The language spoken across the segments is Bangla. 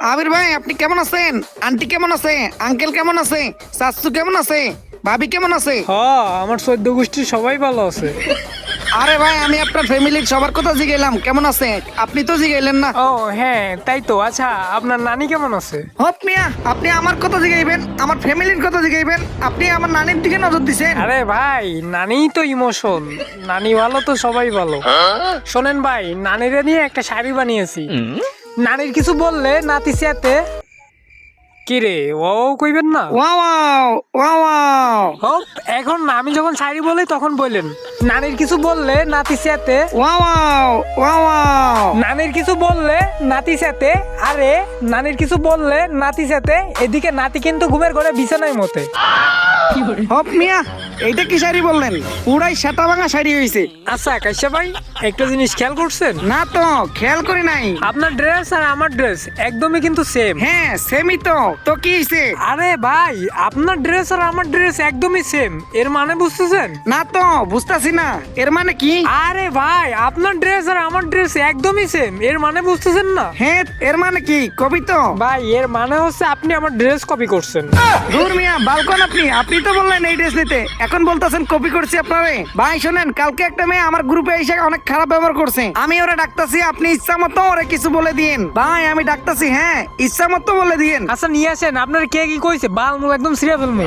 আবির ভাই, আপনি কেমন আছেন? আন্টি কেমন আছে? আঙ্কেল কেমন আছে? শাশু কেমন আছে? ভাবি কেমন আছে? আমার 14 গোষ্ঠীর সবাই ভালো আছে। আরে ভাই, আমি আপনার ফ্যামিলির সবার কথা জিগাইলাম কেমন আছে, আপনি তো জিগাইলেন না। ও হ্যাঁ, তাই তো। আচ্ছা, আপনার নানি কেমন আছে? হপ মিয়া, আপনি আমার কথা জিগাইবেন, আমার ফ্যামিলির কথা জিগাইবেন, আপনি আমার নানির দিকে নজর দিছেন। আরে ভাই, নানি তো ইমোশন, নানি ভালো তো সবাই ভালো। শোনেন ভাই, নানিরে নিয়ে একটা শাড়ি বানিয়েছি। নানির কিছু বললে নাতি সাথে কি রে, ও কইবেন না? ওয়াও ওয়াও ওয়াও হোপ, এখন আমি যখন শাড়ি বলি তখন বললেন নানির কিছু বললে নাতি সাথে। ওয়াও ওয়াও ওয়াও নানির কিছু বললে নাতি সাথে। আরে নানির কিছু বললে নাতি সাথে, এদিকে নাতি কিন্তু ঘুমের ঘরে বিছানায় মতে। হপ মিয়া, এইটা কি শাড়ি বললেন? পুরাই সেটা ভাঙা শাড়ি হয়েছে। আচ্ছা কাইসা ভাই, একটা জিনিস খেয়াল করছেন? না তো, খেয়াল করি নাই। আপনার ড্রেস আর আমার ড্রেস একদমই কিন্তু সেম। হ্যাঁ সেমই তো কি হয়েছে? আরে ভাই, আপনার ড্রেস আর আমার ড্রেস একদমই সেম, এর মানে বুঝতেছেন? না তো, বুঝতাছি না, এর মানে কি? আরে ভাই, আপনার ড্রেস আর আমার ড্রেস একদমই সেম, এর মানে বুঝতেছেন না? হ্যাঁ, এর মানে কি কবি তো? ভাই, এর মানে হচ্ছে আপনি আমার ড্রেস কপি করছেন। দূর মিয়া, বালকন আপনি তো বললেন এই ড্রেস নিতে, এখন বলতেছেন কপি করছি আপনারে। ভাই শোনেন, কালকে একটা মেয়ে আমার গ্রুপে এসে অনেক খারাপ ব্যবহার করছে, আমি ওরা ডাকতাছি, আপনি ইচ্ছা মতো ওরে কিছু বলে দিয়েন। ভাই আমি ডাকতাছি, হ্যাঁ ইচ্ছা মতো বলে দিয়েন। আচ্ছা নিয়ে আসেন, আপনার কে কি কইছে? বাল মুখ একদম সিরিয়া ফেলমু।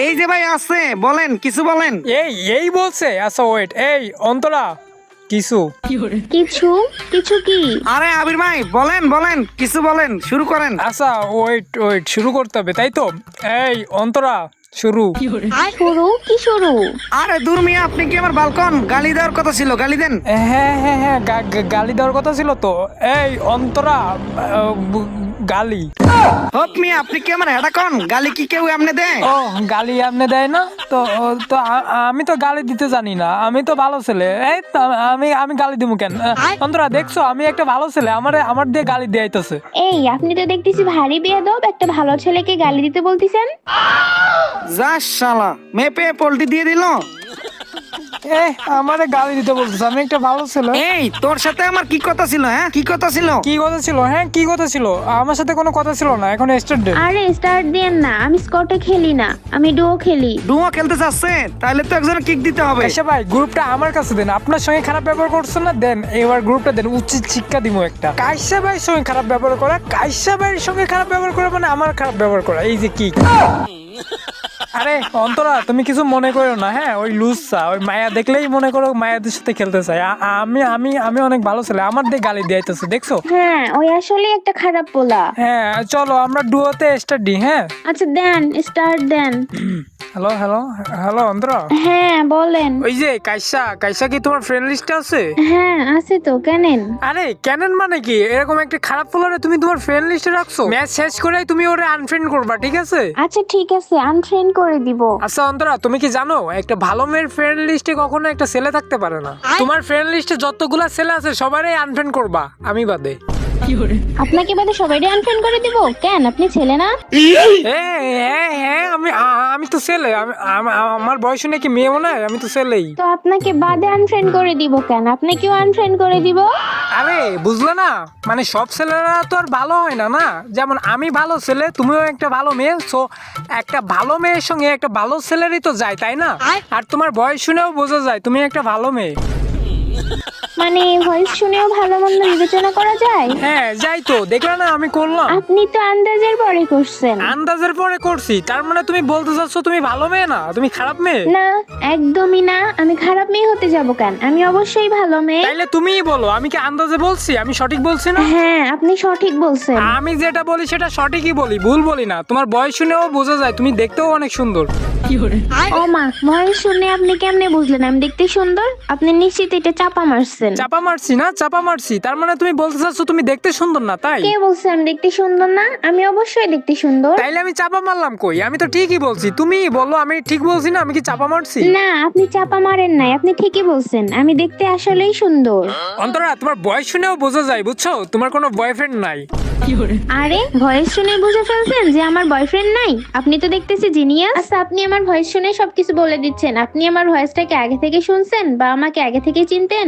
এই যে ভাই আছে, বলেন কিছু বলেন। এই বলছে? আচ্ছা ওয়েট, এই অন্তরা কিছু। কিছু কিছু কি? আরে আবির ভাই, বলেন কিছু বলেন, শুরু করেন। আচ্ছা ওয়েট, শুরু করতে হবে তাই তো? এই অন্তরা শুরু। শুরু কি শুরু? আরে দূর মিয়া, আপনি কি আমার বালকন গালি দেওয়ার কথা ছিল, গালি দেন। হ্যাঁ, গালি দেওয়ার কথা ছিল তো। এই অন্তরা, গালি। হপ মিয়া, আপনি কি আমার হেডাকন? গালি কি কেউ এমনি দেয়? ও, গালি আপনি দেয় না তো? তো আমি তো গালি দিতে জানি না, আমি তো ভালো ছেলে। এই তো আমি গালি দিব কেন? অন্তরা দেখছো, আমি একটা ভালো ছেলে, আমার দিয়ে গালি দেয়াইতেছে। এই আপনি তো দেখতেছি ভারী বেয়াদব, একটা ভালো ছেলেকে গালি দিতে বলতেছেন। যা শালা, মেপে পোল্টি দিয়ে দিল। আমারে গালি দিতে বলতেছে, আমি একটা ভালো ছেলে। এই তোর সাথে আমার কি কথা ছিল? হ্যাঁ কি কথা ছিল? কি কথা ছিল? হ্যাঁ কি কথা ছিল? আমার সাথে কোনো কথা ছিল না, এখন স্টার্ট দে। আরে স্টার্ট দেন না, আমি স্কটে খেলি না, আমি ডুও খেলি। ডুয়া খেলতে চাচ্ছে, তাহলে তো একজনে কিক দিতে হবে। আচ্ছা ভাই, গ্রুপটা আমার কাছে দেন। আপনার সঙ্গে খারাপ ব্যবহার করছেন না, দেন এবার গ্রুপটা দেন, উচিত শিক্ষা দিব একটা। কাইসা ভাইয়ের সঙ্গে খারাপ ব্যবহার করা, কাইসা ভাইয়ের সঙ্গে খারাপ ব্যবহার করা মানে আমার খারাপ ব্যবহার করা, এই যে কি। আরে অন্তরা, তুমি কিছু মনে করো না, হ্যাঁ ওই লুজা, ওই মায়া দেখলেই মনে করো মায়াদের সাথে খেলতে চাই। আমি আমি আমি অনেক ভালো ছেলে, আমার দিয়ে গালি দিয়েছে দেখছো? হ্যাঁ, ওই আসলে একটা খারাপ পোলা। হ্যাঁ চলো আমরা ডুয়োতে স্টার্ট দিই। হ্যাঁ আচ্ছা দেন, স্টার্ট দেন। হ্যালো অন্তরা। হ্যাঁ বলেন। ওই যে কাইসা কি তোমার ফ্রেন্ড লিস্টে আছে? হ্যাঁ আছে তো, কেনেন? আরে কেনেন মানে কি? এরকম একটা খারাপ ফলোয়ারে তুমি তোমার ফ্রেন্ড লিস্টে রাখছো, ম্যাচ শেষ করে তুমি ওরে আনফ্রেন্ড করবা, ঠিক আছে? আচ্ছা ঠিক আছে, আনফ্রেন্ড করে দিব। আচ্ছা অন্তরা, তুমি কি জানো একটা ভালো মেয়ের ফ্রেন্ড লিস্টে কখনো একটা ছেলে থাকতে পারে না? তোমার ফ্রেন্ড লিস্টে যতগুলা ছেলে আছে সবারই আনফ্রেন্ড করবা, আমি বাদে। আপনাকে বাদে সবাইকে আনফ্রেন্ড করে দিব কেন? আপনি ছেলে না? হ্যাঁ আমি তো ছেলে, আমার বয়স নাকি মেয়ে মনে হয়, আমি তো ছেলেই। তো আপনাকে বাদে আনফ্রেন্ড করে দিব কেন? আপনাকেও আনফ্রেন্ড করে দিব। আরে বুঝলে না, মানে সব ছেলেরা তো আর ভালো হয় না, না? যেমন আমি ভালো ছেলে, তুমিও একটা ভালো মেয়ে, সো একটা ভালো মেয়ের সঙ্গে একটা ভালো ছেলেরই তো যায়, তাই না? আর তোমার বয়স শুনেও বোঝা যায় তুমি একটা ভালো মেয়ে। মানে ভয়েস শুনেও ভালো মন্দ বিবেচনা করা যায়? হ্যাঁ যাই তো, দেখলে না আমি করলাম। আপনি তো আন্দাজের পরে করছেন। আন্দাজের পরে করছি, তার মানে তুমি বলতে চাচ্ছ তুমি ভালো মেয়ে না, তুমি খারাপ মেয়ে? না, একদমই না, আমি খারাপ মেয়ে হতে যাব কেন? আমি অবশ্যই ভালো মেয়ে। তাইলে তুমিই বলো, আমি কি আন্দাজে বলছি? আমি সঠিক বলছি না? হ্যাঁ আপনি সঠিক বলছেন। আমি যেটা বলি সেটা সঠিকই বলি, ভুল বলি না। তোমার বয়স শুনেও বোঝা যায়, তুমি দেখতেও অনেক সুন্দর। ও মা, ভয়েস শুনে আপনি কেমনে বুঝলেন আমি দেখতে সুন্দর? আপনি নিশ্চিত এটা চাপা মারছেন। চাপা মারছি, তার মানে তুমি বলতে চাচ্ছ তুমি দেখতে সুন্দর না, তাই? কে বলছে আমি দেখতে সুন্দর না? আমি অবশ্যই দেখতে সুন্দর। তাইলে আমি চাপা মারলাম কই? আমি তো ঠিকই বলছি, তুমি বলো আমি ঠিক বলছি না, আমি কি চাপা মারছি? না, আপনি চাপা মারেন নাই, আপনি ঠিকই বলছেন, আমি দেখতে আসলেই সুন্দর। অন্তরা, তোমার বয়স শুনেও বোঝা যায়, বুঝছো? তোমার কোনো বয়ফ্রেন্ড নাই। আরে ভয়েস শুনে বুঝে ফেলছেন যে আমার বয়ফ্রেন্ড নাই? আপনি তো দেখতেছি জিনিয়াস। আচ্ছা, আপনি আমার ভয়েস শুনে সবকিছু বলে দিচ্ছেন। আপনি আমার ভয়েসটাকে আগে থেকে শুনছেন বা আমাকে আগে থেকে চিনতেন?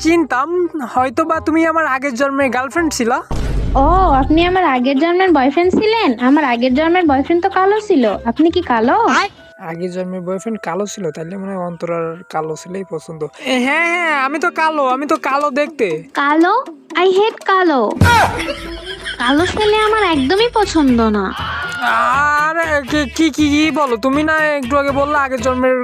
চিনতাম, হয়তো বা তুমি আমার আগের জন্মের গার্লফ্রেন্ড ছিলা। ও, আপনি আমার আগের জন্মের বয়ফ্রেন্ড ছিলেন? আমার আগের জন্মের বয়ফ্রেন্ড তো কালো ছিল। আপনি কি কালো? আগের জন্মের বয়ফ্রেন্ড কালো ছিল, তাইলে মনে হয় অন্তরার কালো ছিলেই পছন্দ। হ্যাঁ হ্যাঁ, আমি তো কালো দেখতে। কালো? আই হেট কালো। কালো ছেলে আমার একদমই পছন্দ না। আরে কি কি কি বলো তুমি? না একটু আগে বললা আগের জন্মের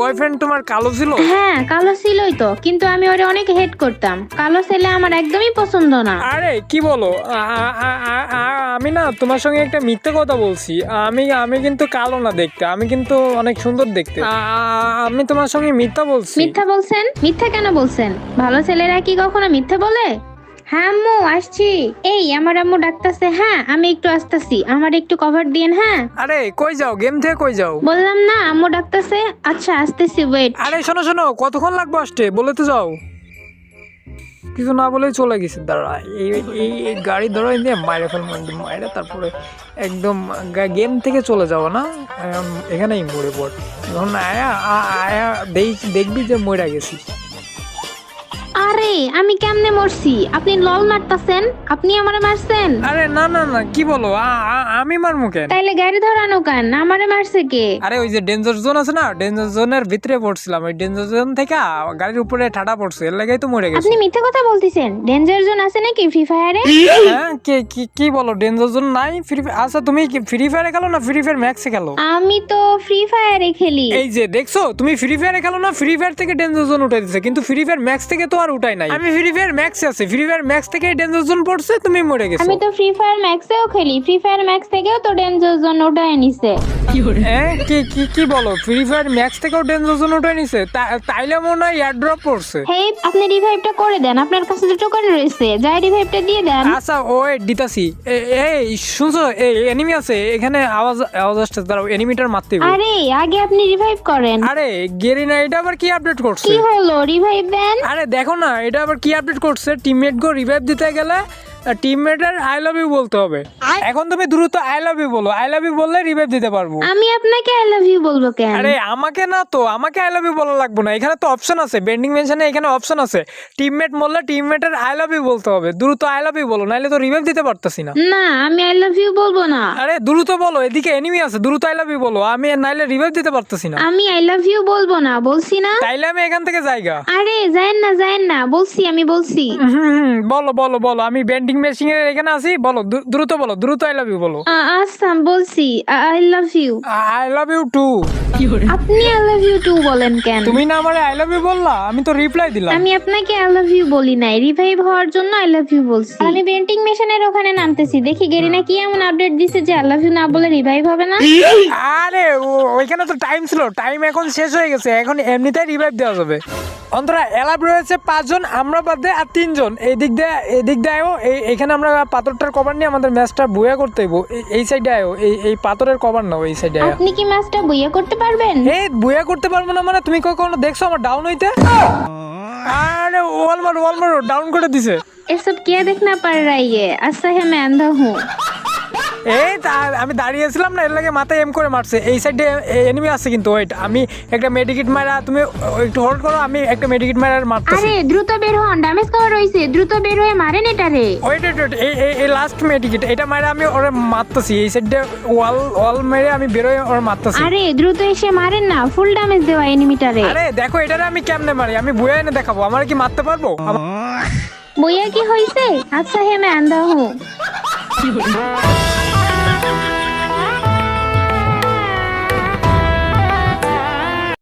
বয়ফ্রেন্ড তোমার কালো ছিল। হ্যাঁ, কালো ছিলই তো, কিন্তু আমি ওরে অনেক হেট করতাম। কালো ছেলে আমার একদমই পছন্দ না। আরে কি বলো? আমি না তোমার সঙ্গে একটা মিথ্যে কথা বলছি। আমি কিন্তু কালো না দেখতে, আমি কিন্তু অনেক সুন্দর দেখতে। আমি তোমার সঙ্গে মিথ্যা বলছি। মিথ্যা বলছেন? মিথ্যা কেন বলছেন? ভালো ছেলেরা কি কখনো মিথ্যা বলে? হ্যাঁ আম্মু, আসছি। এই আমার আম্মু ডাকতেছে। হ্যাঁ, আমি একটু আসতেছি, আমার একটু কভার দিন। হ্যাঁ আরে কই যাও? গেম থেকে কই যাও? বললাম না, আম্মু ডাকতেছে। আচ্ছা, আসতেছি, ওয়েট। আরে শোনো শোনো, কতক্ষণ লাগবে আসতে? বলে তো যাও। কিছু না বলেই চলে গেছে। দাঁড়া, এই গাড়ি ধরো, দিয়ে মাইরে ফেলবো, মাইরে তারপরে একদম গেম থেকে চলে যাবো না, এখানেই মরে পড়। যখন আয়া আয়া দেখবি যে মরে গেছি। আরে আমি কেমনে মরছি? আপনি লল মারতাছেন? আপনি আমারে মারছেন? আরে না না না, কি বলো? আমি মারমু কেন? তাইলে গাড়ি ধরানো কেন? আমারে মারছে কে? আরে ওই যে ডেঞ্জার জোন আছে না, ডেঞ্জার জোনের ভিতরে পড়ছিলাম, ওই ডেঞ্জার জোন থেকে গাড়ির উপরে ঠাডা পড়ছে, এর লাগাই তো মরে গেছে। আপনি মিথ্যা কথা বলতেছেন। ডেঞ্জার জোন আছে নাকি ফ্রি ফায়ারে? হ্যাঁ, কি বলো? ডেঞ্জার জোন নাই ফ্রি? আচ্ছা, তুমি কি ফ্রি ফায়ারে খেলো না ফ্রি ফায়ার ম্যাক্সে খেলো? আমি তো ফ্রি ফায়ারে খেলি। এই যে দেখছো, তুমি ফ্রি ফায়ারে খেলো না, ফ্রি ফায়ার থেকে ডেঞ্জার জোন উঠাই দিচ্ছে, কিন্তু ফ্রি ফায়ার ম্যাক্স থেকে তো আর উঠাই নাই। আমি ফ্রি ফায়ার ম্যাক্সে আছে, ফ্রি ফায়ার ম্যাক্স থেকে ডেঞ্জার জোন পড়ছে, তুমি মরে গেছো। আমি তো ফ্রি ফায়ার ম্যাক্সেও খেলি। ফ্রি ফায়ার ম্যাক্স থেকেও তো ডেঞ্জার জোন উঠায় নিছে। হ্যাঁ, কি বলো? ফ্রি ফায়ার ম্যাক্স থেকেও ডেঞ্জার জোন উঠাই নিছে? তাইলে মনে হয় এয়ার ড্রপ পড়ছে। হেই, আপনি রিভাইভটা করে দেন। আপনার কাছে তো টোকেন রয়েছে, যাই রিভাইভটা দিয়ে দেন। আচ্ছা ওই দিতাছি। এই শুনছো, এই এনিমি আছে এখানে, আওয়াজ আসছে, দাঁড়াও, এনিমিটার মারতে হবে। আরে আগে আপনি রিভাইভ করেন। আরে গেরিনা, এটা আবার কি আপডেট করছে? কি হলো? রিভাইভ দেন। আরে দেখো না, এটা আবার কি আপডেট করছে? টিমমেট গো রিভাইভ দিতে গেলে টিমমেটের আই লাভ ইউ বলতে হবে। এখন তুমি দ্রুত আই লাভ ইউ বলো, আই লাভ ইউ বললে রিভাইভ দিতে পারবো। আমি আপনাকে আই লাভ ইউ বলবো কেন? আরে আমাকে না তো, আমাকে আই লাভ ইউ বলা লাগবে না, এখানে তো অপশন আছে, বেন্ডিং মেনশনে এখানে অপশন আছে। টিমমেট বললে টিমমেটের আই লাভ ইউ বলতে হবে। দ্রুত আই লাভ ইউ বলো, নাইলে তো রিভাইভ দিতে পারতাছি না। না, আমি আই লাভ ইউ বলবো না। আরে দ্রুত বলো, এদিকে এনিমি আছে, দ্রুত আই লাভ ইউ বলো, আমি নাইলে রিভাইভ দিতে পারতাছি না। আমি আই লাভ ইউ বলবো না, বলছি না। তাইলে আমি এখান থেকে যাইগা। আরে যায়েন না, বলছি, আমি বলছি। বলো, আমি বেন্ডিং মেশিনের এখানে আছি, বলো দ্রুত বলো, দ্রুত আই লাভ ইউ বলো। আচ্ছা, বলছি I love you. I love you too. আপনি আই লাভ ইউ টু বলেন কেন? তুমি না আমারে আই লাভ ইউ বললা, আমি তো রিপ্লাই দিলাম। আমি আপনাকে আই লাভ ইউ বলি নাই, রিভাইভ হওয়ার জন্য আই লাভ ইউ বলছি। আমি বেন্টিং মেশিনের ওখানে নামতেছি, দেখি গেরিনা কি এমন আপডেট দিছে যে আই লাভ ইউ না বলে রিভাইভ হবে না। আরে ওইখানে তো টাইম ছিল, টাইম এখন শেষ হয়ে গেছে, এখন এমনিতেই রিভাইভ দেওয়া যাবে। অন্তরা এলাব রয়েছে 5 জন, আমরা বাদে আর 3 জন। এদিক দিয়ে আয়ো, এখানে আমরা পাথরটার কভার নিয়ে আমাদের ম্যাচটা বুয়া করতে হইব। এই সাইডে আয়ো, এই পাথরের কভার নাও, এই সাইডে আয়ো। আপনি কি ম্যাচটা বইয়া করতে পারবেন? এই বুয়া করতে পারবো না মানে? তুমি কখনো দেখছো আমার ডাউন হইতে? আরে ওয়াল মারো, ডাউন করে দিছে। এসব কে দেখনা পার রাইয়ে? আচ্ছা হে मैं अंधा हूं। এই আমি দাঁড়িয়েছিলাম না, এর লাগে মাথায় এম করে মারছে। এই সাইডে এনিমি আছে কিন্তু, ওয়েট, আমি একটা মেডিকেট মারা, তুমি একটু হোল্ড করো, আমি একটা মেডিকেট মারা মারতেছি। আরে দ্রুত বের হন, ড্যামেজ কভার হইছে, দ্রুত বের হয়ে মারেন এটারে। ওয়েট, এই লাস্ট মেডিকেট, এটা মারা আমি ওরে মারতেছি। এই সাইডে ওয়াল মেরে আমি বেরোয় ওরে মারতেছি। আরে দ্রুত এসে মারেন না, ফুল ড্যামেজ দেওয়া এনিমিটারে। আরে দেখো, এটারে আমি কেমনে মারি, আমি বুয়া এনে দেখাবো, আমার কি মারতে পারবো? বইয়া কি হইছে? আচ্ছা হে मैं अंधा हूं।